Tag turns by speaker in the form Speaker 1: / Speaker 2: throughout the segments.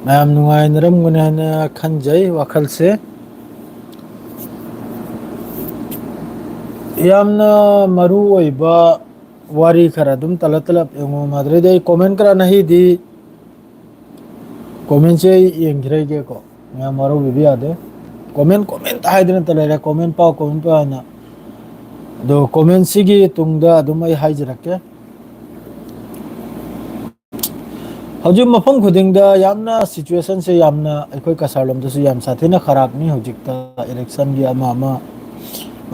Speaker 1: ꯃꯌꯥꯝ ꯅꯨꯡꯉꯥꯏꯅꯔꯝꯒꯅꯤ ꯍꯥꯏꯅ ꯈꯟꯖꯩ ꯋꯥꯈꯜꯁꯦ ꯌꯥꯝꯅ ꯃꯔꯨ ꯑꯣꯏꯕ ꯋꯥꯔꯤ ꯈꯔ ꯑꯗꯨꯝ ꯇꯂꯞ ꯇꯂꯞ ꯌꯦꯡꯉꯣ ꯃꯗꯨꯗꯩ ꯑꯩ ꯀꯣꯃꯦꯟ ꯈꯔ ꯅꯍꯤꯗꯤ ꯀꯣꯃꯦꯟꯁꯦ ꯑꯩ ꯌꯦꯡꯈꯤꯔꯒꯦꯀꯣ ꯃꯌꯥꯝ ꯋꯥꯔꯧꯕꯤꯕ ꯌꯥꯗꯦ ꯀꯣꯃꯦꯟ ꯍꯥꯏꯗꯅꯇ ꯂꯩꯔꯦ ꯀꯣꯃꯦꯟ ꯄꯥꯎ ꯍꯥꯏꯅ ꯑꯗꯣ ꯀꯣꯃꯦꯟꯁꯤꯒꯤ ꯇꯨꯡꯗ ꯑꯗꯨꯝ ꯑꯩ ꯍꯥꯏꯖꯔꯛꯀꯦ ꯍꯧꯖꯤꯛ ꯃꯐꯝ ꯈꯨꯗꯤꯡꯗ ꯌꯥꯝꯅ ꯁꯤꯆꯨꯋꯦꯁꯟꯁꯦ ꯌꯥꯝꯅ ꯑꯩꯈꯣꯏ ꯀꯁꯥꯔ ꯂꯣꯝꯗꯁꯨ ꯌꯥꯝ ꯁꯥꯊꯤꯅ ꯈꯔꯥꯛꯅꯤ ꯍꯧꯖꯤꯛꯇ ꯏꯂꯦꯛꯁꯟꯒꯤ ꯑꯃ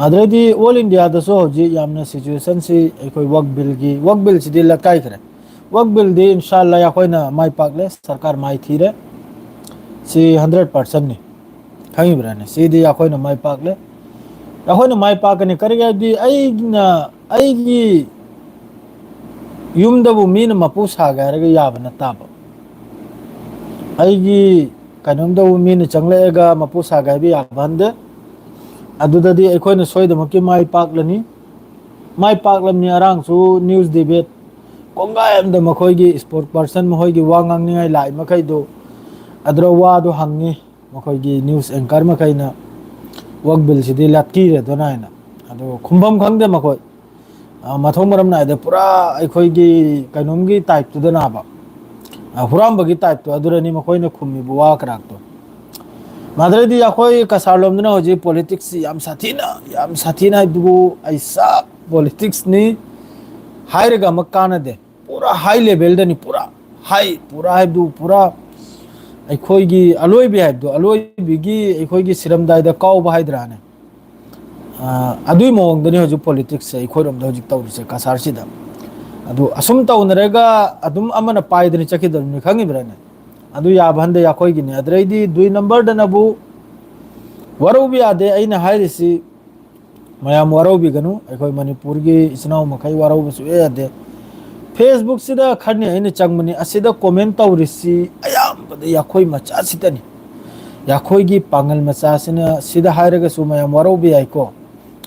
Speaker 1: ꯑꯗꯩꯗꯤ ꯑꯣꯜ ꯏꯟꯗꯤꯌꯥꯗꯁꯨ ꯍꯧꯖꯤꯛ ꯌꯥꯝꯅ ꯁꯤꯆꯨꯋꯦꯁꯟꯁꯤ ꯑꯩꯈꯣꯏ ꯋꯛ ꯕꯤꯜꯁꯤꯗꯤ ꯂꯀꯥꯏꯈ꯭ꯔꯦ ꯋꯛ ꯕꯤꯜꯗꯤ ꯏꯟꯁꯥꯜꯂꯥ ꯑꯩꯈꯣꯏꯅ ꯃꯥꯏ ꯄꯥꯛꯂꯦ ꯁꯔꯀꯥꯔ ꯃꯥꯏ ꯊꯤꯔꯦ ꯁꯤ 100%ꯅꯤ ꯈꯪꯉꯤꯕ꯭ꯔꯥꯅꯦ ꯁꯤꯗꯤ ꯑꯩꯈꯣꯏꯅ ꯃꯥꯏ ꯄꯥꯛꯂꯦ ꯑꯩꯈꯣꯏꯅ ꯃꯥꯏ ꯄꯥꯛꯀꯅꯤ ꯀꯔꯤꯒꯤ ꯍꯥꯏꯕꯗꯤ ꯑꯩꯒꯤ ꯌꯨꯝꯗꯕꯨ ꯃꯤꯅ ꯃꯄꯨ ꯁꯥꯒꯦ ꯍꯥꯏꯔꯒ ꯌꯥꯕ ꯅꯠꯇꯥꯕ ꯑꯩꯒꯤ ꯀꯩꯅꯣꯝꯗꯕꯨ ꯃꯤꯅ ꯆꯪꯂꯛꯑꯒ ꯃꯄꯨ ꯁꯥꯒꯦ ꯍꯥꯏꯕ ꯌꯥꯕꯍꯟꯗꯦ ꯑꯗꯨꯗꯗꯤ ꯑꯩꯈꯣꯏꯅ ꯁꯣꯏꯗꯃꯛꯀꯤ ꯃꯥꯏ ꯄꯥꯛꯂꯅꯤ ꯃꯥꯏ ꯄꯥꯛꯂꯝꯅꯤ ꯑꯔꯥꯡꯁꯨ ꯅ꯭ꯌꯨꯁ ꯗꯤꯕꯦꯠ ꯀꯣꯡꯒꯥꯏ ꯑꯃꯗ ꯃꯈꯣꯏꯒꯤ ꯏꯁꯄꯣꯔꯠ ꯄꯥꯔꯁꯟ ꯃꯈꯣꯏꯒꯤ ꯋꯥ ꯉꯥꯡꯅꯤꯡꯉꯥꯏ ꯂꯥꯛꯏ ꯃꯈꯩꯗꯨ ꯑꯗꯨꯗ ꯋꯥꯗꯨ ꯍꯪꯉꯤ ꯃꯈꯣꯏꯒꯤ ꯅ꯭ꯌꯨꯁ ꯑꯦꯡꯀꯔ ꯃꯈꯩꯅ ꯋꯛ ꯕꯤꯜꯁꯤꯗꯤ ꯂꯥꯠꯀꯤꯔꯦꯗꯅ ꯍꯥꯏꯅ ꯑꯗꯨ ꯈꯨꯝꯐꯝ ꯈꯪꯗꯦ ꯃꯈꯣꯏ ꯃꯊꯣꯡ ꯃꯔꯝ ꯅꯥꯏꯗ ꯄꯨꯔꯥ ꯑꯩꯈꯣꯏꯒꯤ ꯀꯩꯅꯣꯝꯒꯤ ꯇꯥꯏꯞꯇꯨꯗ ꯅꯥꯕ ꯍꯨꯔꯥꯝꯕꯒꯤ ꯇꯥꯏꯞꯇꯣ ꯑꯗꯨꯔꯅꯤ ꯃꯈꯣꯏꯅ ꯈꯨꯝꯃꯤꯕ ꯋꯥ ꯀꯔꯥꯛꯇꯣ ꯃꯗꯩꯗꯤ ꯑꯩꯈꯣꯏ ꯀꯁꯥꯔ ꯂꯣꯝꯗꯅ ꯍꯧꯖꯤꯛ ꯄꯣꯂꯤꯇꯤꯛꯁꯁꯤ ꯌꯥꯝ ꯁꯥꯊꯤꯅ ꯍꯥꯏꯕꯗꯨꯕꯨ ꯑꯩ ꯆꯞ ꯄꯣꯂꯤꯇꯤꯛꯁꯅꯤ ꯍꯥꯏꯔꯒ ꯑꯃꯨꯛ ꯀꯥꯟꯅꯗꯦ ꯄꯨꯔꯥ ꯍꯥꯏ ꯂꯦꯚꯦꯜꯗꯅꯤ ꯄꯨꯔꯥ ꯍꯥꯏꯕꯗꯨ ꯄꯨꯔꯥ ꯑꯩꯈꯣꯏꯒꯤ ꯑꯂꯣꯏꯕꯤ ꯍꯥꯏꯕꯗꯣ ꯑꯂꯣꯏꯕꯤꯒꯤ ꯑꯩꯈꯣꯏꯒꯤ ꯁꯤꯔꯝꯗꯥꯏꯗ ꯀꯥꯎꯕ ꯍꯥꯏꯗ꯭ꯔꯥꯅꯦ ꯑꯗꯨꯏ ꯃꯑꯣꯡꯗꯅꯤ ꯍꯧꯖꯤꯛ ꯄꯣꯂꯤꯇꯤꯛꯁꯁꯦ ꯑꯩꯈꯣꯏꯔꯣꯝꯗ ꯍꯧꯖꯤꯛ ꯇꯧꯔꯤꯁꯦ ꯀꯁꯥꯔꯁꯤꯗ ꯑꯗꯨ ꯑꯁꯨꯝ ꯇꯧꯅꯔꯒ ꯑꯗꯨꯝ ꯑꯃꯅ ꯄꯥꯏꯗꯅ ꯆꯠꯈꯤꯗꯕꯅꯤ ꯈꯪꯉꯤꯕ꯭ꯔꯅꯦ ꯑꯗꯨ ꯌꯥꯕ ꯍꯟꯗ ꯑꯩꯈꯣꯏꯒꯤꯅꯤ ꯑꯗꯨꯗꯩꯗꯤ 2 ꯅꯝꯕꯔꯗꯅꯕꯨ ꯋꯥꯔꯧꯕ ꯌꯥꯗꯦ ꯑꯩꯅ ꯍꯥꯏꯔꯤꯁꯤ ꯃꯌꯥꯝ ꯋꯥꯔꯧꯕꯤꯒꯅꯨ ꯑꯩꯈꯣꯏ ꯃꯅꯤꯄꯨꯔꯒꯤ ꯏꯆꯤꯟ ꯏꯅꯥꯎ ꯃꯈꯩ ꯋꯥꯔꯧꯕꯁꯨ ꯌꯥꯗꯦ ꯐꯦꯁꯕꯨꯛꯁꯤꯗ ꯈꯔꯅꯤ ꯑꯩꯅ ꯆꯪꯕꯅꯤ ꯑꯁꯤꯗ ꯀꯣꯃꯦꯟ ꯇꯧꯔꯤꯁꯤ ꯑꯌꯥꯝꯕꯗ ꯌꯥꯈꯣꯏ ꯃꯆꯥꯁꯤꯗꯅꯤ ꯌꯥꯈꯣꯏꯒꯤ ꯄꯥꯡꯒꯜ ꯃꯆꯥꯁꯤꯅ ꯁꯤꯗ ꯍꯥꯏꯔꯒꯁꯨ ꯃꯌꯥꯝ ꯋꯥꯔꯧꯕ ꯌꯥꯏꯀꯣ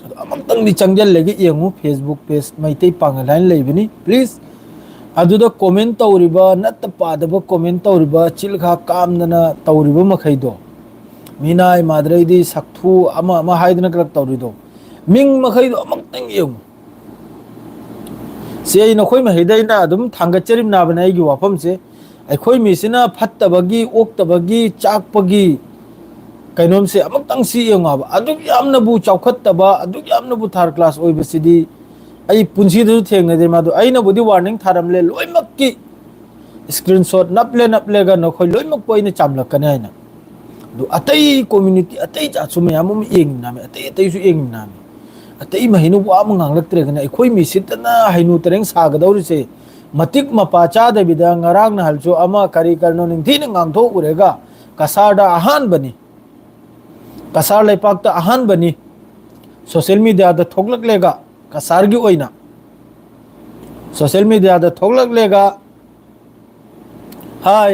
Speaker 1: ꯑꯗꯣ ꯑꯃꯨꯛꯇꯪꯗꯤ ꯆꯪꯁꯤꯜꯂꯒ ꯌꯦꯡꯉꯨ ꯐꯦꯁꯕꯨꯛ ꯄꯦꯖ ꯃꯩꯇꯩ ꯄꯥꯡꯒꯜ ꯍꯥꯏꯅ ꯂꯩꯕꯅꯤ ꯄ꯭ꯂꯤꯖ ꯑꯗꯨꯗ ꯀꯣꯃꯦꯟ ꯇꯧꯔꯤꯕ ꯅꯠꯇ ꯄꯥꯗꯕ ꯀꯣꯃꯦꯟ ꯇꯧꯔꯤꯕ ꯆꯤꯜꯈꯥ ꯀꯥꯝꯗꯅ ꯇꯧꯔꯤꯕ ꯃꯈꯩꯗꯣ ꯃꯤꯅꯥꯏ ꯃꯥꯗ꯭ꯔꯩꯗꯤ ꯁꯛꯊꯨ ꯑꯃ ꯍꯥꯏꯗꯅ ꯈꯔ ꯇꯧꯔꯤꯗꯣ ꯃꯤꯡ ꯃꯈꯩꯗꯣ ꯑꯃꯨꯛꯇꯪ ꯌꯦꯡꯉꯨ ꯁꯤ ꯑꯩ ꯅꯈꯣꯏ ꯃꯍꯩꯗ ꯑꯩꯅ ꯑꯗꯨꯝ ꯊꯥꯡꯒꯠꯆꯔꯤꯕ ꯅꯥꯕꯅꯦ ꯑꯩꯒꯤ ꯋꯥꯐꯝꯁꯦ ꯑꯩꯈꯣꯏ ꯃꯤꯁꯤꯅ ꯐꯠꯇꯕꯒꯤ ꯑꯣꯛꯇꯕꯒꯤ ꯆꯥꯛꯄꯒꯤ ꯀꯩꯅꯣꯝꯁꯦ ꯑꯃꯨꯛꯇꯪ ꯁꯤ ꯌꯦꯡꯉꯣꯕ ꯑꯗꯨꯛ ꯌꯥꯝꯅꯕꯨ ꯆꯥꯎꯈꯠꯇꯕ ꯑꯗꯨꯛ ꯌꯥꯝꯅꯕꯨ ꯊꯥꯔꯠ ꯀ꯭ꯂꯥꯁ ꯑꯣꯏꯕꯁꯤꯗꯤ ꯑꯩ ꯄꯨꯟꯁꯤꯗꯁꯨ ꯊꯦꯡꯅꯗꯦ ꯃꯗꯨ ꯑꯩꯅꯕꯨꯗꯤ ꯋꯥꯔꯅꯤꯡ ꯊꯥꯔꯝꯂꯦ ꯂꯣꯏꯅꯃꯛꯀꯤ ꯏꯁꯀ꯭ꯔꯤꯟ ꯁꯣꯠ ꯅꯞꯂꯦꯒ ꯅꯈꯣꯏ ꯂꯣꯏꯅꯃꯛꯄꯨ ꯑꯩꯅ ꯆꯥꯝꯂꯛꯀꯅꯤ ꯍꯥꯏꯅ ꯑꯗꯨ ꯑꯇꯩ ꯀꯣꯃ꯭ꯌꯨꯅꯤꯇꯤ ꯑꯇꯩ ꯖꯥꯠꯁꯨ ꯃꯌꯥꯝ ꯑꯃ ꯌꯦꯡꯃꯤꯟꯅꯃꯤ ꯑꯇꯩꯁꯨ ꯌꯦꯡꯃꯤꯟꯅꯃꯤ ꯑꯇꯩ ꯃꯍꯩꯅ ꯋꯥ ꯑꯃ ꯉꯥꯡꯂꯛꯇ꯭ꯔꯦꯒꯅ ꯑꯩꯈꯣꯏ ꯃꯤꯁꯤꯠꯇꯅ ꯍꯩꯅꯨ ꯇꯔꯦꯡ ꯁꯥꯒꯗꯧꯔꯤꯁꯦ ꯃꯇꯤꯛ ꯃꯄꯥ ꯆꯥꯗꯕꯤꯗ ꯉꯔꯥꯡ ꯅꯍꯥꯟꯁꯨ ꯑꯃ ꯀꯔꯤꯅꯣ ꯅꯤꯡꯊꯤꯅ ꯉꯥꯡꯊꯣꯛꯎꯔꯦꯒ ꯀꯁꯥꯔꯗ ꯑꯍꯥꯟꯕꯅꯤ ꯀꯁꯥꯔ ꯂꯩꯄꯥꯛꯇ ꯑꯍꯥꯟꯕꯅꯤ ꯁꯣꯁꯤꯌꯦꯜ ꯃꯤꯗꯤꯌꯥꯗ ꯊꯣꯛꯂꯛꯂꯦꯒ ꯀꯁꯥꯔꯒꯤ ꯑꯣꯏꯅ ꯁꯣꯁꯤꯌꯦꯜ ꯃꯤꯗꯤꯌꯥꯗ ꯊꯣꯛꯂꯛꯂꯦꯒ ꯍꯥꯏ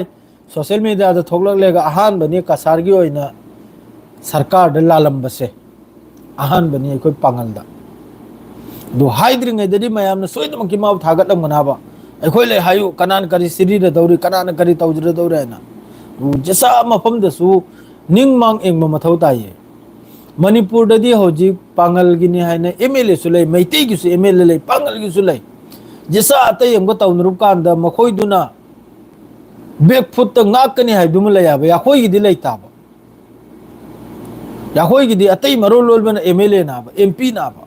Speaker 1: ꯁꯣꯁꯤꯌꯦꯜ ꯃꯤꯗꯤꯌꯥꯗ ꯊꯣꯛꯂꯛꯂꯦꯒ ꯑꯍꯥꯟꯕꯅꯤ ꯀꯁꯥꯔꯒꯤ ꯑꯣꯏꯅ ꯁꯔꯀꯥꯔꯗ ꯂꯥꯜꯂꯝꯕꯁꯦ ꯑꯍꯥꯟꯕꯅꯤ ꯑꯩꯈꯣꯏ ꯄꯥꯡꯒꯜꯗ ꯑꯗꯨ ꯍꯥꯏꯗ꯭ꯔꯤꯉꯩꯗꯗꯤ ꯃꯌꯥꯝꯅ ꯁꯣꯏꯗꯃꯛꯀꯤ ꯃꯥꯕꯨ ꯊꯥꯒꯠꯂꯝꯒꯅꯕ ꯑꯩꯈꯣꯏ ꯂꯩ ꯍꯥꯏꯌꯨ ꯀꯅꯥꯅ ꯀꯔꯤ ꯁꯤꯔꯤꯔꯗꯧꯔꯤ ꯀꯅꯥꯅ ꯀꯔꯤ ꯇꯧꯖꯔꯗꯧꯔꯤ ꯍꯥꯏꯅ ꯖꯁꯥ ꯃꯐꯝꯗꯁꯨ ꯅꯤꯡ ꯃꯥꯡ ꯌꯦꯡꯕ ꯃꯊꯧ ꯇꯥꯏꯌꯦ ꯃꯅꯤꯄꯨꯔꯗꯗꯤ ꯍꯧꯖꯤꯛ ꯄꯥꯡꯒꯜꯒꯤꯅꯤ ꯍꯥꯏꯅ ꯑꯦꯝ ꯑꯦꯜ ꯑꯦꯁꯨ ꯂꯩ ꯃꯩꯇꯩꯒꯤꯁꯨ ꯑꯦꯝ ꯑꯦꯜ ꯑꯦ ꯂꯩ ꯄꯥꯡꯒꯜꯒꯤꯁꯨ ꯂꯩ ꯖꯤꯁꯥ ꯑꯇꯩ ꯑꯃꯒ ꯇꯧꯅꯔꯨꯕ ꯀꯥꯟꯗ ꯃꯈꯣꯏꯗꯨꯅ ꯕꯦꯛ ꯐꯨꯠꯇ ꯉꯥꯛꯀꯅꯤ ꯍꯥꯏꯕꯗꯨꯃ ꯂꯩꯌꯦꯕ ꯑꯩꯈꯣꯏꯒꯤꯗꯤ ꯂꯩꯇꯥꯕ ꯑꯩꯈꯣꯏꯒꯤꯗꯤ ꯑꯇꯩ ꯃꯔꯣꯜ ꯂꯣꯟꯕꯅ ꯑꯦꯝ ꯑꯦꯜ ꯑꯦ ꯅꯥꯕ ꯑꯦꯝ ꯄꯤ ꯅꯥꯕ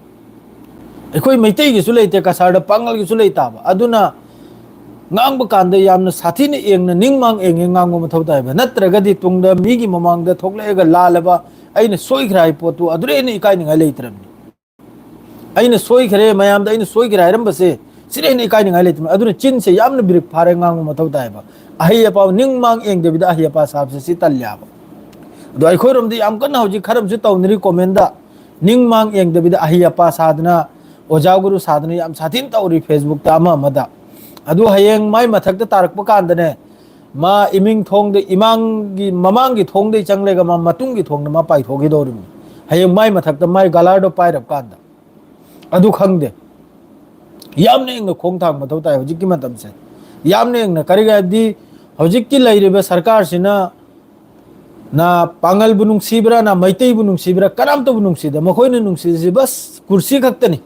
Speaker 1: ꯑꯩꯈꯣꯏ ꯃꯩꯇꯩꯒꯤꯁꯨ ꯂꯩꯇꯦ ꯀꯁꯥꯔꯗ ꯄꯥꯡꯒꯜꯒꯤꯁꯨ ꯂꯩꯇꯥꯕ ꯑꯗꯨꯅ ꯉꯥꯡꯕ ꯀꯥꯟꯗ ꯌꯥꯝꯅ ꯁꯥꯊꯤꯅ ꯌꯦꯡꯅ ꯅꯤꯡꯃꯥꯡ ꯌꯦꯡꯉꯦ ꯉꯥꯡꯕ ꯃꯊꯧ ꯇꯥꯏꯕ ꯅꯠꯇ꯭ꯔꯒꯗꯤ ꯇꯨꯡꯗ ꯃꯤꯒꯤ ꯃꯃꯥꯡꯗ ꯊꯣꯛꯂꯛꯑꯒ ꯂꯥꯜꯂꯕ ꯑꯩꯅ ꯁꯣꯏꯈ꯭ꯔ ꯍꯥꯏ ꯄꯣꯠꯇꯨ ꯑꯗꯨꯗ ꯑꯩꯅ ꯏꯀꯥꯏꯅꯤꯡꯉꯥꯏ ꯂꯩꯇ꯭ꯔꯕꯅꯤ ꯑꯩꯅ ꯁꯣꯏꯈ꯭ꯔꯦ ꯃꯌꯥꯝꯗ ꯑꯩꯅ ꯁꯣꯏꯈ꯭ꯔꯦ ꯍꯥꯏꯔꯝꯕꯁꯦ ꯁꯤꯗ ꯑꯩꯅ ꯏꯀꯥꯏꯅꯤꯡꯉꯥꯏ ꯂꯩꯇ꯭ꯔꯕꯅꯤ ꯑꯗꯨꯅ ꯆꯤꯟꯁꯦ ꯌꯥꯝꯅ ꯕꯤꯔꯤꯛ ꯐꯥꯔꯦ ꯉꯥꯡꯕ ꯃꯊꯧ ꯇꯥꯏꯕ ꯑꯍꯩ ꯑꯄꯥ ꯅꯤꯡ ꯃꯥꯡ ꯌꯦꯡꯗꯕꯤꯗ ꯑꯍꯩ ꯑꯄꯥ ꯁꯥꯕꯁꯦ ꯁꯤ ꯇꯜꯂꯦꯕ ꯑꯗꯣ ꯑꯩꯈꯣꯏꯔꯣꯝꯗꯤ ꯌꯥꯝ ꯀꯟꯅ ꯍꯧꯖꯤꯛ ꯈꯔ ꯑꯃꯁꯨ ꯇꯧꯅꯔꯤ ꯀꯣꯃꯦꯟꯗ ꯅꯤꯡ ꯃꯥꯡ ꯌꯦꯡꯗꯕꯤꯗ ꯑꯍꯩ ꯑꯄꯥ ꯁꯥꯗꯅ ꯑꯣꯖꯥ ꯒꯨꯔꯨ ꯁꯥꯗꯅ ꯌꯥꯝ ꯁꯥꯊꯤꯅ ꯇꯧꯔꯤ ꯐꯦꯁꯕꯨꯛꯇ ꯑꯃꯗ ꯑꯗꯨ ꯍꯌꯦꯡ ꯃꯥꯏ ꯃꯊꯛꯇ ꯇꯥꯔꯛꯄ ꯀꯥꯟꯗꯅꯦ ꯃꯥ ꯏꯃꯤꯡ ꯊꯣꯡꯗ ꯏꯃꯥꯡꯒꯤ ꯃꯃꯥꯡꯒꯤ ꯊꯣꯡꯗꯩ ꯆꯪꯂꯒ ꯃꯥ ꯃꯇꯨꯡꯒꯤ ꯊꯣꯡꯗ ꯃꯥ ꯄꯥꯏꯊꯣꯛꯈꯤꯗꯧꯔꯤꯕꯅꯤ ꯍꯌꯦꯡ ꯃꯥꯏ ꯃꯊꯛꯇ ꯃꯥꯏ ꯒꯥꯂꯥꯔꯗꯣ ꯄꯥꯏꯔꯕ ꯀꯥꯟꯗ ꯑꯗꯨ ꯈꯪꯗꯦ ꯌꯥꯝꯅ ꯌꯦꯡꯅ ꯈꯣꯡ ꯊꯥꯡ ꯃꯊꯧ ꯇꯥꯏ ꯍꯧꯖꯤꯛꯀꯤ ꯃꯇꯝꯁꯦ ꯌꯥꯝꯅ ꯌꯦꯡꯅ ꯀꯔꯤꯒꯤ ꯍꯥꯏꯕꯗꯤ हौजिक्की लैरिबा सरकार सिना ना पांगल बु नुंसीब्रा ना मैतै बु नुंसीब्रा कनामतो बु नुंसीदा मखोइने नुंसीसे बस कुर्सी खक्तनी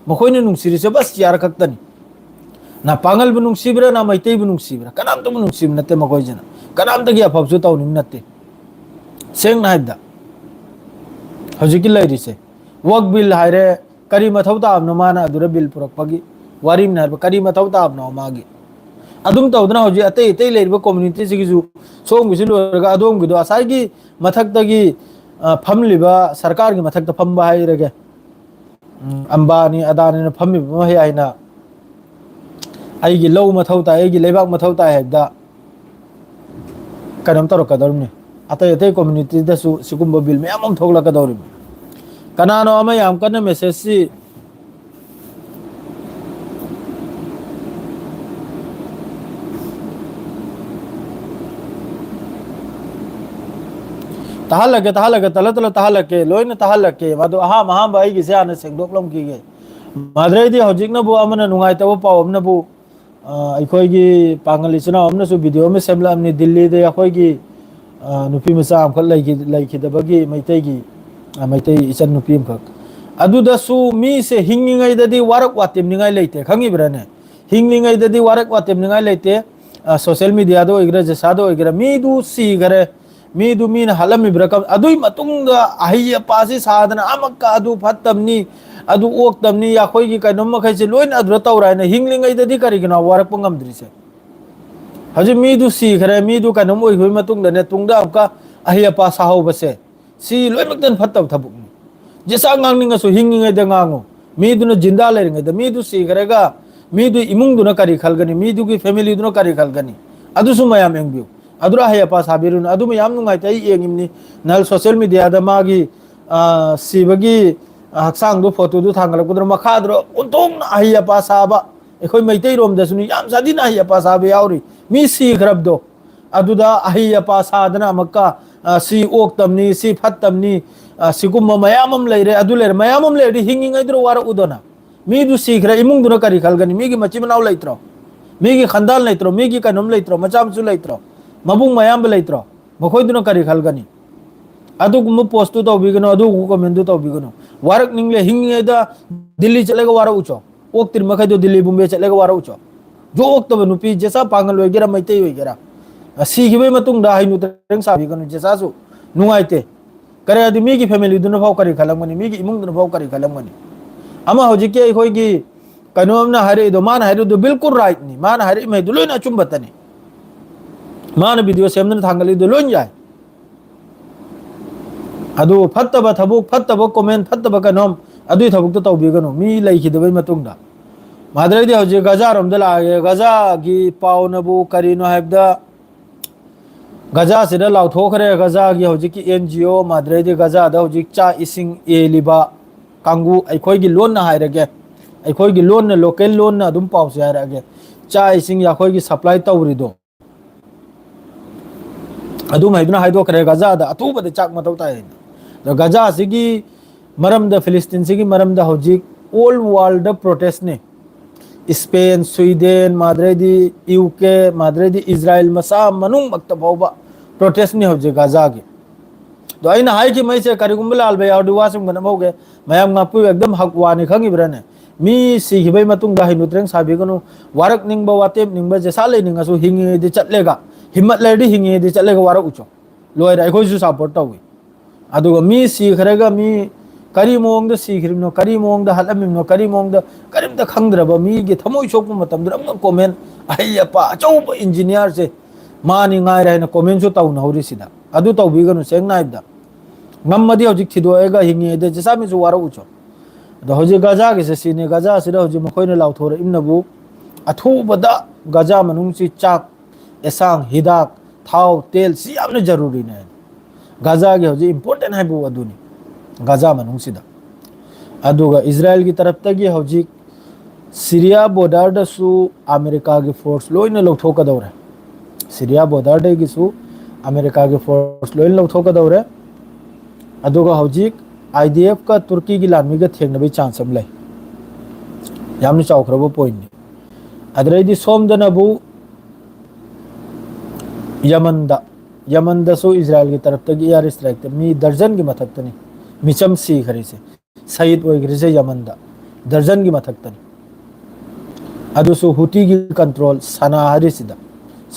Speaker 1: मखोइने नुंसीरिसे बस यार खक्तनी ना पांगल बु नुंसीब्रा ना मैतै बु नुंसीब्रा कनामतो बु नुंसीब नते मखोइजना कनामतगी अफबसु तौनिंग नते सेंग नाइदा हौजिक्की लैरिसे वक बिल हाइरे करी मथौ ताबनो माना अदुरा बिल पुरकपगी वारिम नाइबा करी मथौ ताबनो मागी अदुम तौदना हौजि अतै अतै लेरिबा कम्युनिटी सिगिजु सोंगिसु लोरगा अदोमगिदो असाइगी मथक्तगी फमलिबा सरकार की मथक्ता फमबा हाइरगे अंबानी अदानी फममिबा महे आइना आइगी लौ मथौ ताइ आइगी लेबाक मथौ ताइ हाइदा कनम तौरकदौरनि अतै अतै कम्युनिटी दसु सिगुम्बा बिल मयाम अम थोगलकदौरनि कनानो अमा याम कन्ना मेसेज सि तहलके तहलके तल तल तहलके लोइन तहलके मदु अहा महा बाई गिसे आने सेंगदोकलम कीगे माद्रेदी हौजिकनबु अमना नुंगाइतबो पावमनबु अखोइगी पांगलिसना अमनसु वीडियो में सेमलामनि दिल्ली दे अखोइगी नुपी मचा अमखल लैखिदबगी मैतैगी मैतै इचन नुपी अमखक अदुदसु मी से हिंगिंगैददी वारक वातिमनिंगाइ लैते खंगिब्राने हिंगिंगैददी वारक वातिमनिंगाइ लैते सोशल मीडिया दो इग्रा जसादो इग्रा मी दु सी गरे मी दु मीन हलमी ब्रकम अदुई मतुंग अहिया पासी साधना अमक्का अदु फत्तमनी अदु ओक्तमनी या खोइगी कैनोम मखैसे लोइन अदुरा तौराइना हिंगलिंगैददी करिगिना वारक पंगमद्रिसे हजि मी दु सी खरे मी दु कैनोम ओइ होइ मतुंगदने तुंगदा अमका अहिया पासा होबसे सी लोइन मक्तन फत्तब थबुकनी जेसा ngangningsu hingingैदा ngangu मी दुना जिंदा लेरिंगैदा मी दु सी खरेगा मी दु इमुंग दुना करि खलगनी मी दु की फैमिली दुना करि खलगनी अदुसु मयाम एंगबिउ अदुरा हया पास हाबिरुन अदुम याम नुंगाइतै एंगिमनि नल सोशल मीडिया दा मागी सीबगी हक्सांग दु फोटो दु थांगलकुद्र मखाद्र उन्तोंग हया पास हाबा एखोइ मैतै रोम दसुनि याम सादिना हया पास हाबे याउरि मी सी खरबदो अदुदा हया पास हादना मक्का सी ओक्तमनी सी फत्तमनी सिगुम मयामम लेरे अदु लेरे मयामम लेरे हिंगिंगैद्रो वार उदोना मी दु सी खरे इमुंग दुना करि खलगनी मी की मचि मनाव लैत्रो मी की खंदाल लैत्रो मी की कनम लैत्रो मचामसु लैत्रो मबुंग मयाम लैत्रो मखोइदुना करि खलगनी अदुगुम पोस्ट तौबिगनो अदुगु कमेंट तौबिगनो वारक निंगले हिंगिंगैदा दिल्ली चलेगा वार उचो ओक्तिर मखैदो दिल्ली बुम्बे चलेगा वार उचो जो ओक्तब नुपी जेसा पांगल ओइगेरा मैतै ओइगेरा सिगिबै मतुंगदा हाइनु ट्रेंग साबिगनो जेसासु नुंगाइते करे अदि मी की फैमिली दुना फाव करि खलमगनी मी की इमुंग दुना फाव करि खलमगनी अमा होजिके अखोइगी कनोमना हरिदो मान हरिदो बिल्कुल राइट नि मान हरि मै दुलोइन अचुंबतनी मान वीडियो सेमन थांगलिदो लोइन जाय अदु फत्तबा थबुक फत्तबा कमेंट फत्तबा कनोम अदुई थबुक तौबिगनो मी लैखिदबै मतुंगदा माद्रेदी हौजि गजा रोमदा लागे गजा की पावनबु करिनो हाइबदा गजा सिदा लाउथोखरे गजा की हौजि की एनजीओ माद्रेदी गजा दा हौजि चा इसिंग एलिबा कांगु अखोइगी लोन ना हाइरगे अखोइगी लोन ना लोकल लोन ना अदुम पावसे हाइरगे चा इसिंग या अखोइगी सप्लाई तौरिदो अदुम हाइदुना हाइदोखरे गजा दा अथुबदे चाक मतौ ताइ द गजा सिगी मरमदा फिलिस्तीन सिगी मरमदा हौजि ऑल वर्ल्ड प्रोटेस्ट ने स्पेन स्वीडन माद्रेदी यूके माद्रेदी इजराइल मसा मनुंग मक्त फाउबा प्रोटेस्ट ने हौजि गजा की तो आइना हाइ की मैसे करिगुम लाल बे आउडी वासम गन मौगे मयाम ngapु एकदम हक वानि खंगी ब्रने मी सिगिबै मतुंग दा हिनु ट्रेंग साबिगनु वारक निंगबा वातेब निंगबा जेसा ले निंगसु हिंगे दि चटलेगा हिम्मत लेडी हिंगे दि चटलेगा वारक उचो लोइरा अखोइसु सपोर्ट तौवी अदुगा मी सी खरेगा मी करी मोंग द सीखरिनो करी मोंग द हलमिनो करी मोंग द करिम द खंगद्रबा मी गे थमोइ सोकु मतम दरम कमेंट अयपा अचौब इंजीनियर से मानि ngai रा न कमेंट सु तौ नहौरि सिदा अदु तौबिगनु सेंग नाइबदा ngमदि हौजिक थिदोएगा हिंगे दे जेसा मी जु वारा उचो द हौजि गजा गे से सिने गजा सिदा हौजि मखोइना लाउथोर इमनबु अथुबदा गजा मनुंग सि चाक एसांग हिदाक थाव तेल सि यामने जरूरी ने गजा गे हौजि इंपोर्टेंट है बु अदुनी गजा मनुंग सिदा अदुगा इजराइल की तरफ तगी हौजि सीरिया बॉर्डर दसु अमेरिका की फोर्स लोइना लौथोकदौरे सीरिया बॉर्डर दगिसु अमेरिका की फोर्स लोइन लौथोकदौरे अदुगा हौजिक आईडीएफ का तुर्की की लानमी का थेंगनबे चांस हम लै यामनि चावख्रबो पॉइंट नि अदरैदि सोमदनबु यमन यमन इजराइल की तरफ तक एयर स्ट्राइक मी दर्जन की मथक्तनी मिचम सी खरी से शहीद होइग्री से यमन दर्जन की मथक्तनी अदुसु हुती की कंट्रोल सना हरिसिदा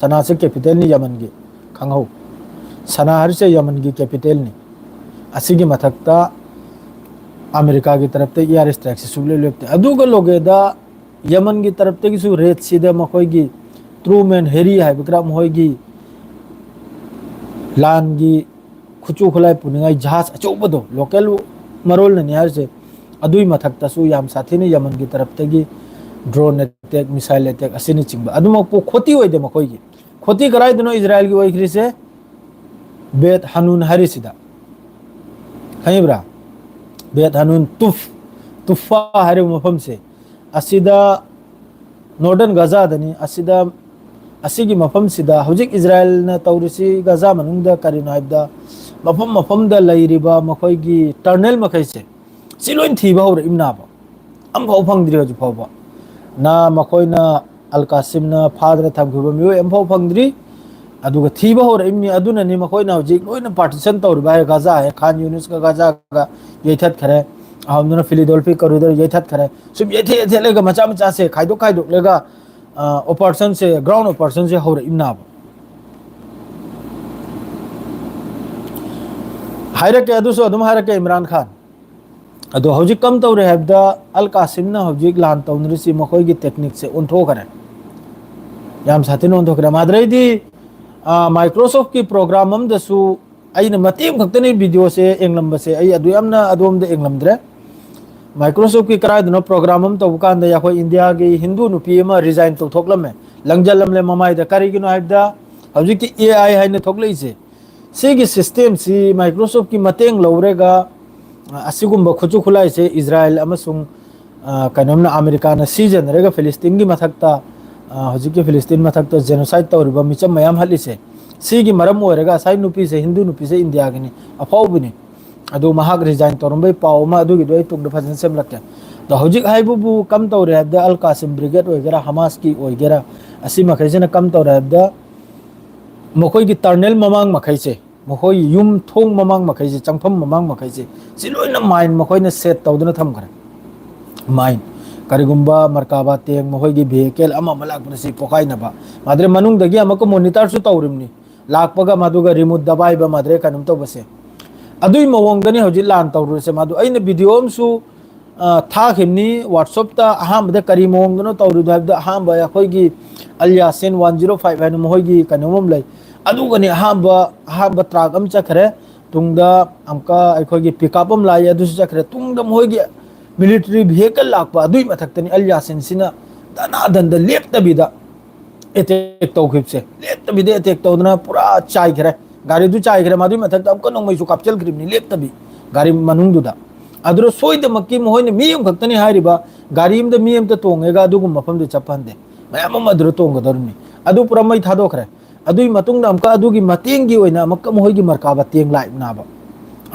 Speaker 1: सना से कैपिटल नि यमन की खंगहो सना हरि से यमन की कैपिटल नि असिगी मथक्ता अमेरिका की तरफ तक एयर स्ट्राइक से सुले लेते अदुगा लोगेदा यमन की तरफ तक सु रेड सीदा मखोइगी ट्रूमैन हेरी है बकरा महोइगी लान की खुचु खुलाई पुनिंगाई जहाज अचौबदो लोकल मरोल ने यार से अदुई मथक्तसु याम साथी ने यमन की तरफ तक ड्रोन अटैक मिसाइल अटैक असिनि चिंग अदुम पो खोती होइदे मखोइगी खोती कराई दनो इजराइल की ओइखरी से बेत हनून हरिसिदा खैब्रा बेत हनून तुफा हरे मफम से असिदा नॉर्दर्न गजा दनी असिदा असिगी मफम सिदा हुजिक इजराइल न तौरिसी गजा मनुंगदा करिनो हाइबदा मफम मफम दा लैरिबा मखोइगी टर्नल मखैसे सिलोइन थीबा होर इमनाबा अम फाउ फंगद्रि हजु फाउबा ना मखोइना अल कासिम न फादर थमखुबा मियो एम फाउ फंगद्रि अदुगा थीबा होर इमनि अदुना नि मखोइना हुजिक लोइना पार्टीशन तौरिबा है गजा है खान यूनिस का गजा का यैथत खरे हमदुना फिलाडेल्फिया करूदर यैथत खरे सुम यैथे यैथे लेगा मचा मचा से खाइदो लेगा ऑपरेशन से ग्राउंड ऑपरेशन से हो इमनाब हायरके अदुसो अदुम हायरके इमरान खान अदो हौजिक कम तौरे हैबदा अल कासिम ना हौजिक लान तौनरिसी मखोई की टेक्निक से उन्थो करे याम साथिन उन्थो करे माद्रैदी माइक्रोसॉफ्ट की प्रोग्राम हम दसु अइन मतेम खक्तनी वीडियो से एंगलम बसे अइ अदु यामना अदोम दे एंगलमद्रे माइक्रोसॉफ्ट की कराय दनो प्रोग्राम हम तब कांद याखो इंडिया की हिंदू नुपी अमा रिजाइन तो थोकलमे लंगजलमले ममाय द करिगिनो हाइबदा हौजिक की एआई हाइने थोकलेइसे सिगी सिस्टम सी माइक्रोसॉफ्ट की मतेंग लौरेगा असिगुम्बा खुचु खुलाइ से इजराइल अमसुंग कनमना अमेरिका न सीजन रेगा फिलिस्तीन की मथक्ता हौजिक की फिलिस्तीन मथक्ता जेनोसाइड तौरिबा मिचम मयाम हलिसे सिगी मरम ओरेगा साइ नुपी से हिंदू नुपी से इंडिया गनी अफाउबनी अदु महाग रिजाइन तौरंबै पाव मा अदुगी दोय तुंग फजन सेमलक्के द हौजिक हाइबुबु कम तौरे हबदा अल कासिम ब्रिगेड ओइगेरा हमास की ओइगेरा असि मखैसेना कम तौरे हबदा मखोई की टर्नल ममांग मखैसे मखोई युम थोंग ममांग मखैसे चंगफम ममांग मखैसे सिलोइना माइन मखोइना सेट तौदना थमखरे माइन करिगुम्बा मरकाबा तेंग मखोई की व्हीकल अमा मलाक प्रसि पोखाइनबा माद्रे मनुंग दगी अमको मॉनिटर सु तौरिमनी लाकपगा मादुगा रिमोट दबाइबा माद्रे कनुम तौबसे अदुई मवंगदनी हौजिक लान तौरुसे मादु अइन वीडियो अमसु थाखिमनी व्हाट्सएप ता अहामदा करी मवंगदनो तौरुद हाबदा अहामबा अखोइगी अल यासिन 105 हाइन महोइगी कनोमम लै अदुगनी अहामबा ट्रक अम चखरे तुंगदा अमका अखोइगी पिकअप अम लाई अदुसु चखरे तुंगदा महोइगी मिलिटरी व्हीकल लाकपा अदुई मथक्तनी अल यासिन सिना दना दंद लेप्तबिदा अटैक तौखिबसे लेप्तबिदे अटैक तौदना पूरा चाइखरे गाड़ी दु चाइखरे मादुई मथक अमका नोंमैसु कापचल ग्रिबनी लेप्तबी गाड़ी मनुंगदुदा अदुरो सोइदमक्की मोहोइने मियम खक्तनी हारिबा गाड़ी अमदा मियमता तोंगेगा अदुगुम मफमदु चपहंदे मयाम अमा अदुरो तोंगदरुनी अदु पुरा मै थादोखरे अदुई मतुंगदा अमका अदुगी मतेंगी ओइना अमका मोहोइगी मरकाबा तेंग लाइबनाबा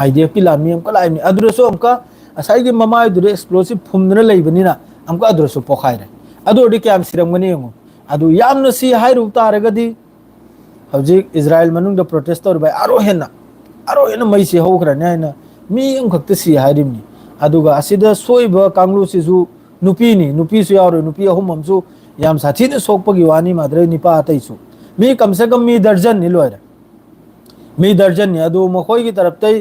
Speaker 1: आईडीएफ की लामी अमका लाइबनी अदुरोसो अमका असाइगी ममाय दुरे एक्सप्लोसिव फुमदना लैबनिना अमका अदुरोसो पोखाइरे अदुरदि क्याम सिरमगनी यंगो अदु यामना सी हाइरु तारगदी हौजिक इजराइल मनुंग द प्रोटेस्ट तौर बाय आरो हेना मई से होखरने हाइना मी अमखक्त सी हाइरिमनी अदुगा असिदा सोइबा कांगलु सिजु नुपीनी नुपीसु यारो नुपी अहुम हमसु याम साथीने सोकपगी वानी माद्रे निपा अतैसु मी कम से कम मी दर्जन नि लोइरे मी दर्जन नि अदु मखोई की तरफ तै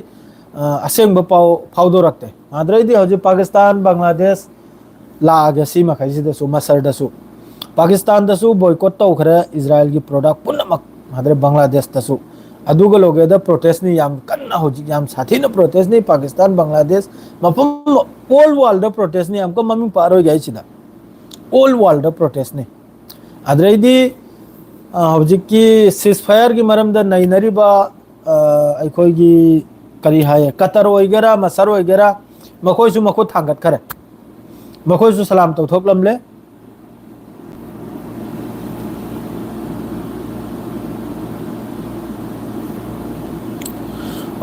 Speaker 1: असेंग पाव फाउदो रखते माद्रे दी हौजिक पाकिस्तान बांग्लादेश लागे सी मखैसिदसु मसरदसु पाकिस्तान दसु बॉयकॉट तौखरे इजराइल की प्रोडक्ट पुनमक माद्रे बांग्लादेश दसु अदुगा लोगेदा प्रोटेस्ट नि याम कन्ना होजि याम साथीना प्रोटेस्ट नि पाकिस्तान बांग्लादेश मफम ऑल वर्ल्ड प्रोटेस्ट नि हमको ममिंग पारो गाइसिदा ऑल वर्ल्ड प्रोटेस्ट नि अद्रैदी होजि की सीजफायर की मरमदा नैनरिबा अखोइगी करी हाय कतर ओइगेरा मसर ओइगेरा मखोइसु मखो थांगत खरे मखोइसु सलाम तौथोकलमले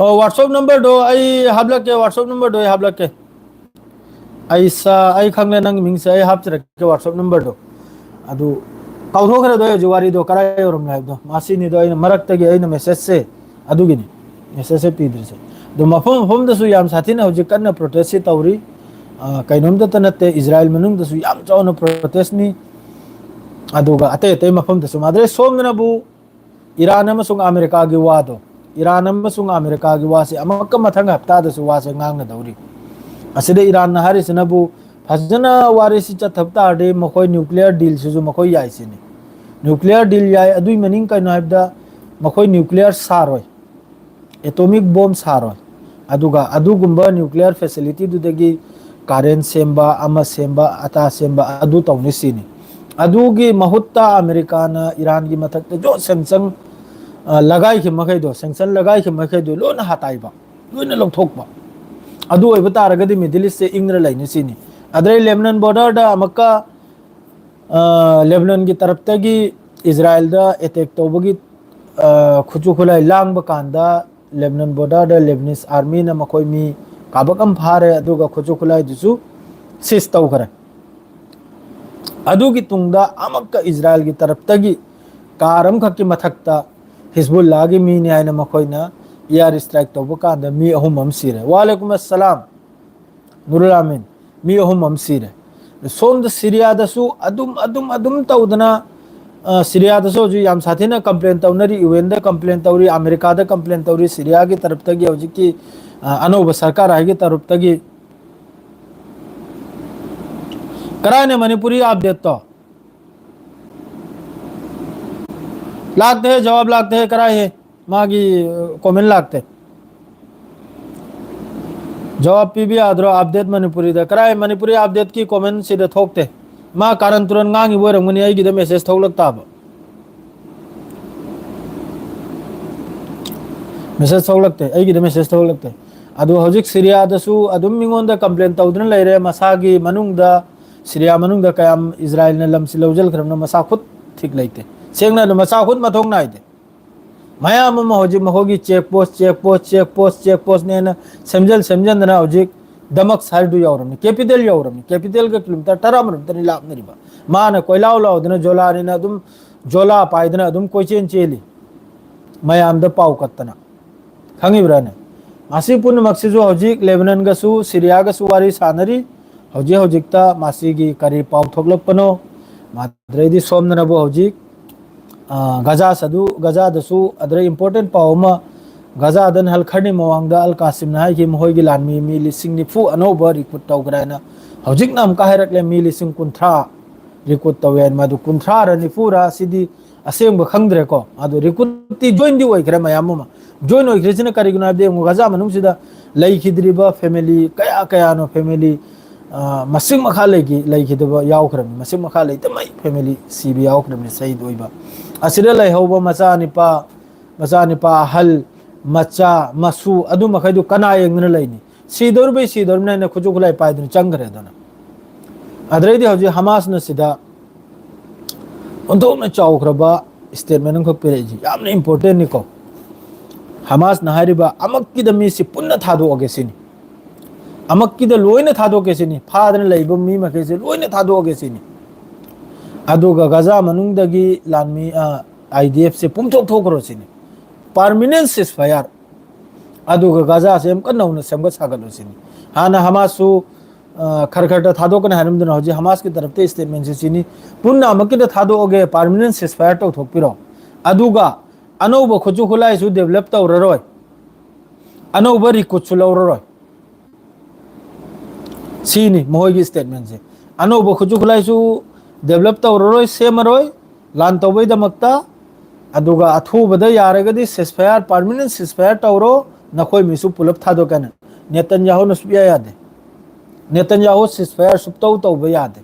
Speaker 1: व्हाट्सएप नंबर दो आई हाबलक के व्हाट्सएप नंबर दो हाबलक के ऐसा आई खंगने नंग मिंग से आई हाब चरक के व्हाट्सएप नंबर दो अदु काउथोखरे दो जुवारी दो कराय और लाइव दो मासी नि दो इन मरक तगे इन मैसेज से अदुगिनी मैसेज से पीद्र से दो मफम मफम दसु याम साथी ने हजि कन्न प्रोटेस्ट तौरी कइनोम द तनते इजराइल मनुंग दसु याम चावना प्रोटेस्ट नि अदुगा अते अते मफम दसु माद्रे सोमनबु ईरान अमसुंग अमेरिका गी वादो ईरान अमसुंग अमेरिका गी वासे अमक मथंग हप्ता दसु वासे ngang दौरी असिदे ईरान हारिसनबु फजना वारिसी चथप्ताडे मखोय न्यूक्लियर डील सुजु मखोय याइसिनी न्यूक्लियर डील याय अदुई मनिंग कइनो हाइबदा मखोय न्यूक्लियर सारोय एटॉमिक बॉम्ब सारोय अदुगा अदुगुंबा न्यूक्लियर फैसिलिटी दुदगी कारेन सेंबा अमा सेंबा अता सेंबा अदु तौनि सिनी अदुगी महुत्ता अमेरिका ना ईरान की मथक जो सैंक्शन लगाई के मखै दो सैंक्शन लगाई के मखै दो लोन हटाइबा लोन लौथोकबा अदु ओइब तारगदि मिडिल ईस्ट से इंग्र लाइने सिनी अदरे लेबनान बॉर्डर दा अमका लेबनान की तरफ तगी इजराइल दा अटैक तौबगी खुचु खुलाई लांग बकांदा लेबनान बॉर्डर दा लेबनीज आर्मी ना मखोय मी काबकम फारे अदुगा खुचु खुलाई दुसु सिस तौखरे अदुगी तुंगदा अमक्का इजराइल की तरफ तगी कारम खक्की मथक्ता हिजबुल्लाह की मी ने आइना मखोयना एयर स्ट्राइक तौबकांदा मी अहुम हम सिरे वालेकुम अस्सलाम नुरुल आमीन मी अहुम हम सिरे सोम द सीरिया दसु अदुम तौदना सीरिया दसु जो याम साथी ना कंप्लेन तौनरी यूएन दा कंप्लेन तौरी अमेरिका दा कंप्लेन तौरी सीरिया की तरफ तगी हौजिकी अनोब सरकार आएगी तरफ तगी कराने मणिपुरी अपडेट तो लागते है जवाब लागते है कराए है मागी कमेंट लागते जवाब पी भी आदरो अपडेट मणिपुरी दा कराए मणिपुरी अपडेट की कमेंट सिदा थोकते मा कारण तुरन ngangi बोरंगनि आइगी दा मेसेज थोलकताब मेसेज थोलकते आइगी दा मेसेज थोलकते अदु हौजिक सीरिया दसु अदुम मिंगोंदा कंप्लेन तौदन लेरे मसागी मनुंगदा सीरिया मनुंग दा कयाम इजराइल ने लमसी लौजल खरमना मसा खुद ठीक लेते सेंगना मसा खुद मथोंग नाइदे मयाम हौजी महोगी चेक पोस्ट ने समझना हौजिक दमक साइड यावरमनी कैपिटल के किलोमीटर तरामरमतनी लापनरिबा माना कोइलाव लावदना जोलानिना अदुम जोला पाइदना अदुम कोइचेन चेली मयाम दा पाउ कत्तना खंगिब्राने मासी पुन मक्सिजो हौजिक लेबनान गसु सीरिया गसु वारी सानरी हौजी हौजिकता मासीगी करी पाउ थोकलपनो माद्रेदी सोमनबो हौजिक गजा दसु अदरे इंपोर्टेंट पाउमा गजा दन हलखरनी मवांगदा अल कासिम नाय की मोहोगी लानमी मी लिसिंग निफु अनोबा रिक्रूट तौग्राना हौजिक नाम काहेरकले मी लिसिंग कुंथ्रा रिक्रूट तौयन मादु कुंथ्रा र निफुरा सिदी असेंग खंगद्रे को आदु रिक्रूट ती जॉइन दी ओइखरे मयाममा जॉइन ओइखरेसिना करिगुना दे गजा मनुसिदा लैखिद्रिबा फैमिली कया कया नो फैमिली मसिंग मखा लैखिदबा यावखरम मसिंग मखा लैतमै फैमिली सीबी यावखरम सहीद ओइबा असिदा लैहौबा मचा निपा हल मचा मसु अदु मखैदु कना येंगना लैनी सीदोरबै ने खुजु खुलाई पाइदन चंगरे दना अद्रैदि हौजि हमास न सिदा ओंथोम न चावखरबा स्टेटमेंट खो पेरेजी यामना इंपोर्टेंट निको हमास न हारिबा अमक्की द मिसि पुन्ना थादोगे सिनी अमक्की द लोइना थादोगे सिनी फादन लैबो मी मखैसे लोइना थादोगे सिनी अदुगा गजा मनुंगदगी लानमी आईडीएफ से पुंथोक थोकरो सिनी परमानेंट सिसफायर अदुगा गजा से कन्नौना सेमगा सागलो सिनी हाना हमासु खरखरटा थादोकन हारमदन हौजी हमास की तरफ ते स्टेटमेंट से सिनी पुन्ना अमक्की द थादोगे परमानेंट सिसफायर तो थोकपिरो अदुगा अनौबा खुचु खुलाई सु डेवलप तौररोय अनौबा रिक्रूट सु लौररोय सीनी मोहगी स्टेटमेंट से अनौबा खुचु खुलाई सु डेवलप तौररोय सेमरोय लान तौबै दमक्ता अदुगा अथुबदा यारगदी सिसफायर परमानेंट सिसफायर तौरो नखोय मिसु पुलप थादोकन नेतन्याहु नसुया यादे नेतन्याहु सिसफायर सुप्तौ तौबा यादे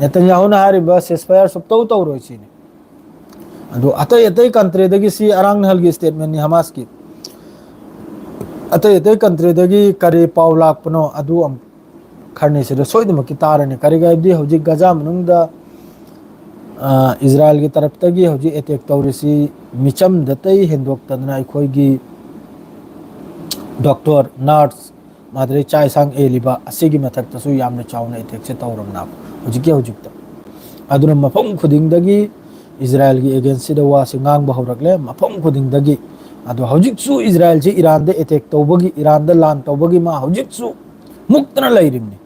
Speaker 1: नेतन्याहु ना हारिबा सिसफायर सुप्तौ तौरोय सिनी अदु अतै कंट्री दगी सी अरांग हलगी स्टेटमेंट नि हमास की अतै कंट्री दगी करी पाउ लाकपनो अदु अम खरने से सोइदम की तारने करिगाबदी हौजी गजा मनुंगदा इजराइल की तरफ तगी हौजी अटैक तौरिसी मिचम दतै हेंदोक्तदना अखोयगी डॉक्टर नर्स मादरे चाय सांग एलिबा असिगी मथक्तसु यामना चावना अटैक से तौरमना हौजी के हौजिकता aduna mafam khudingdagi Israel gi agency da wa singang ba horakle mafam khudingdagi adu hojik su Israel ji Iran da attack tawbagi Iran da lan tawbagi ma hojik su muktana lairimni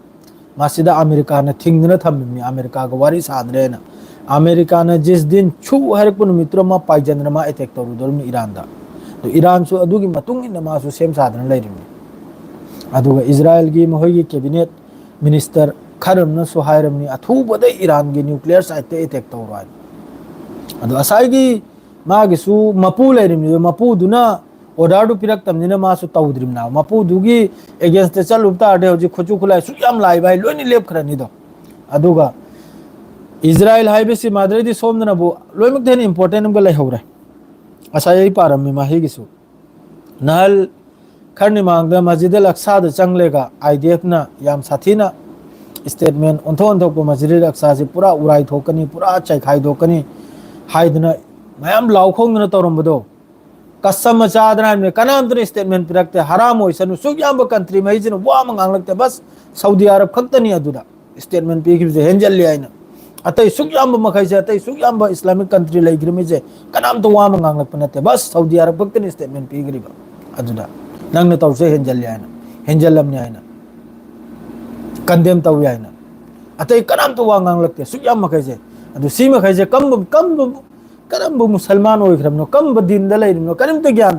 Speaker 1: masida America na thingna thamni America ga wari sadre na America na jis din chu harak pun mitra ma paijandra ma attack tawru dormi Iran da to Iran su adugi matung in ma su sem sadra lairimni aduga Israel gi mahogi cabinet minister kharam na su hairamni athu bada Iran gi nuclear site te attack tawra adu asai gi ma gi su mapu lairimni mapu duna order du pirak tamnina ma su tawdrim na mapu dugi against the chalupta ade hoji khochu khulai su yam lai bai loni lep khrani do aduga Israel haibe si madre di somna bu loimak den important ga lai hore asai param mi ma hi gi su nal kharni mangda masjid al aqsa da changlega IDF na yam sathina statement onthon thok masjid al aqsa si pura urai thokani pura chai khai dokani haidna mayam lau khong na torom bodo कसम चादना में कनाम तो statement पिरकते हराम हो सनु सुग्याम country में हिजन वा मंगांग लगते बस Saudi अरब खक्तनी अदुदा statement पे कि हेंजल लियाइन अतई सुग्याम मखै से अतई सुग्याम इस्लामिक कंट्री लैग्रि में जे कनाम तो वा मंगांग लग पनते बस सऊदी अरब खक्तनी स्टेटमेंट पे गिरिबा अदुदा नंग न तौसे हेंजल लियाइन हेंजल लमने आइन कंडेम तौ याइन अतई कनाम तो वा मंगांग लगते सुग्याम मखै से अदु सी मखै से कम करम मुसलमान होइख्रमनो कम दिन द लैरिनो करिम त ज्ञान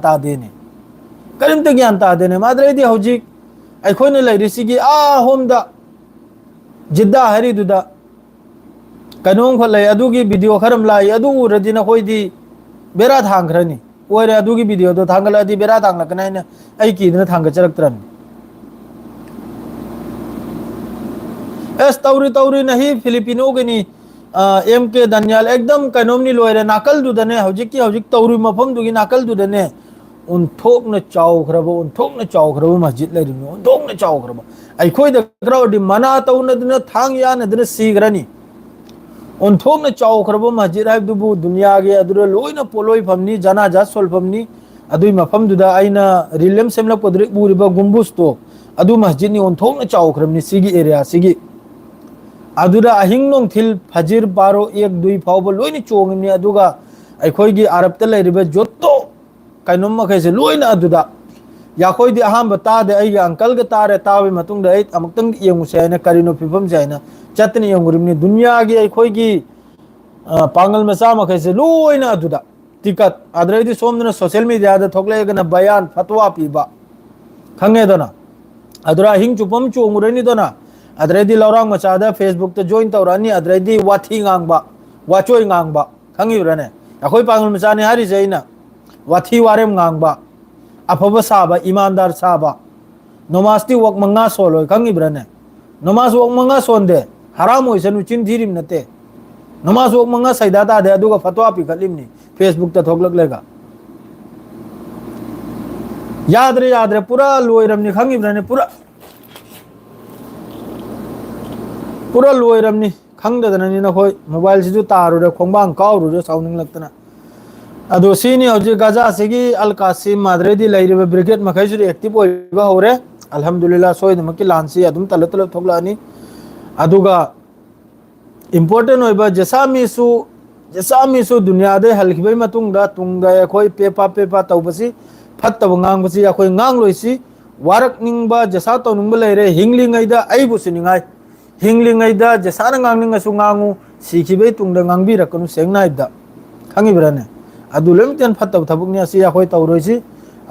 Speaker 1: ता देने माद्रे दि हौजिक अखोइने लैरिसिगी आ होमदा जिद्दा हरिदुदा कनों खलै अदुगी वीडियो खरम लाई अदु रदिना होइदि बेरा थांख्रनी ओरे अदुगी वीडियो दो थांगलादि बेरा थांगलकनाइना आई किदना थांग चरकत्रन एस तौरी नहीं फिलिपिनो गनी एम के दनियाल एकदम कनोमनी लोयरे नाकल दुदने हौजिक तौरी मफम दुगी नाकल दुदने उनथोक न चावखरबो मस्जिद लैरिनो उनथोक न चावखरबो अखोय द क्राउडी मना तौनदना थांग यानदना सीग्रनी उनथोक न चावखरबो मस्जिद हाइबदुबु दुनिया गे अदुर लोइना पोलोय फमनी जनाजा सोलफमनी अदुई मफम दुदा आइना रिलेम सेमलक पदरे बुरिबा गुंबुस तो अदु मस्जिद नि उनथोक न चावखरबनी सिगी एरिया सिगी अदुरा अहिंग नोंग थिल फजिर बारो एक दुई फावबो लोइनि चोंगनि अदुगा अखोयगी अरब त लैरिबे जोत्तो कैनोम मखैसे लोइना अदुदा याखोयदि अहाम तादे अइगा अंकल ग तारे तावे मतुंग द अमक्तंग यंगुसे आइना करिनो फिफम जाइना चतनि यंगुरिमनि दुनिया गी अखोयगी पांगल मचा मखैसे लोइना अदुदा टिकट अद्रैदि सोमदना सोशल मीडिया द थोकलेगना बयान फतवा पीबा खंगेदना अदुरा हिंग चुपम चोंगुरनि दना अद्रैदी लौरांग मचादा फेसबुक ते जॉइन तौरानी अद्रैदी वाथी गांगबा वाचोय गांगबा खंगिब्रने अखोय पांगल मचाने हारि जैना वाथी वारेम गांगबा अफब साबा ईमानदार साबा नमाजती वक मंगा सोलोय खंगिब्रने नमाज वक मंगा सोंदे हराम होइसनु चिन थिरिम नते नमाज वक मंगा सैदा ता दे अदुगा फतवा पी खलिमनी फेसबुक ते थोकलक लेगा याद रे पूरा लोयरमनी खंगिब्रने पूरा लोयरमनी खंगदननी नखोय मोबाइल सिजु तारुरे खोंबांग काउरुरे साउनिंग लगतना अदो सीनी हौजी गाजा सिगी अल कासिम माद्रेदी लैरिबे ब्रिगेड मखैसुरी एक्टिव होइबा होरे अल्हम्दुलिल्लाह सोयदमकी लांसी अदुम तलतल थोगलानी अदुगा इंपोर्टेंट होइबा जसामीसु दुनिया दे हलखिबै मतुंगदा तुंगदा अखोय पेपा तौबसी फत्तब ngangbसी अखोय nganglोइसी वारक निंगबा जसा तौनुंगबा लैरे हिंगलिंगैदा आइबुसिनिंगाय हिंगलिंगैदा जसाना ngangningसु ngangu सिखिबै तुंगदा ngangbirकनु सेंगनाइदा खंगिब्राने अदु लेमतेन फत्तब थबुकनि असि अखोय तौरोइसी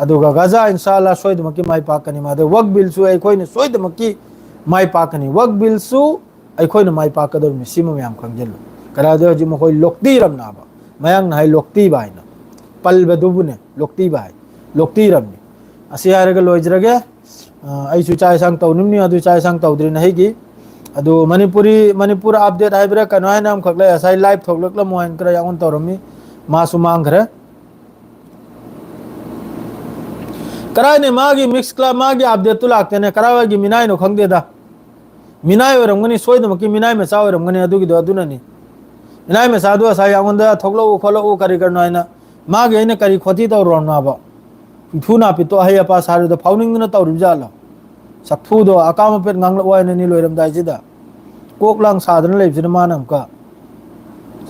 Speaker 1: अदुगा गाजा इंशाल्लाह सोयदमकी माइ पाकनी मादे वक बिलसु अखोयने सोयदमकी माइ पाकनी वक बिलसु अखोयने माइ पाकदर मिसिम मयाम खंगजेलु करादे हजि मखोय लोक्ति रमनाबा मयांग नाइ लोक्ति बाइना पलबदुबुने लोक्ति बाइ लोक्ति रमनी असि हारगा लोइजरगे आइसु चाय सांग तौनिमनि अदु चाय सांग तौद्रि नहिगी अदु मणिपुर अपडेट हाइब्रा कनो हाय नाम खगले असै लाइव थोगलकला मोइन करा यांगन तौरमि मासु मांगरे कराने मागी मिक्स क्लब मागी अपडेट तो लागतेने करावागी मिनाय नो खंगदेदा मिनाय ओरमगनी सोयदमकी मिनाय में चा ओरमगनी अदुगी दो अदुननी मिनाय में सादु असै यांगनदा थोगलो खोलो करि करनो हैना मागी हैना करि खोति तौरनाबा थुना पितो हय पास हारु the फाउनिंगना तौरुजाला सफुदो Akka pet nganglok waina ni loiram dai jida koklang sadana leibjina manam ka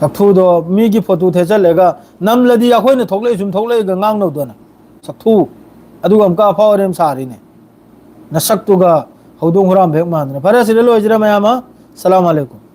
Speaker 1: sakthudo mi gi photo the chalega namladi akhoi ne thoklei sum thoklei ga ngang no dona sakthu adu gam ka phaw rem sari ne nasaktu ga hodong huram bek man ne para sile lo jira mayama salam alaikum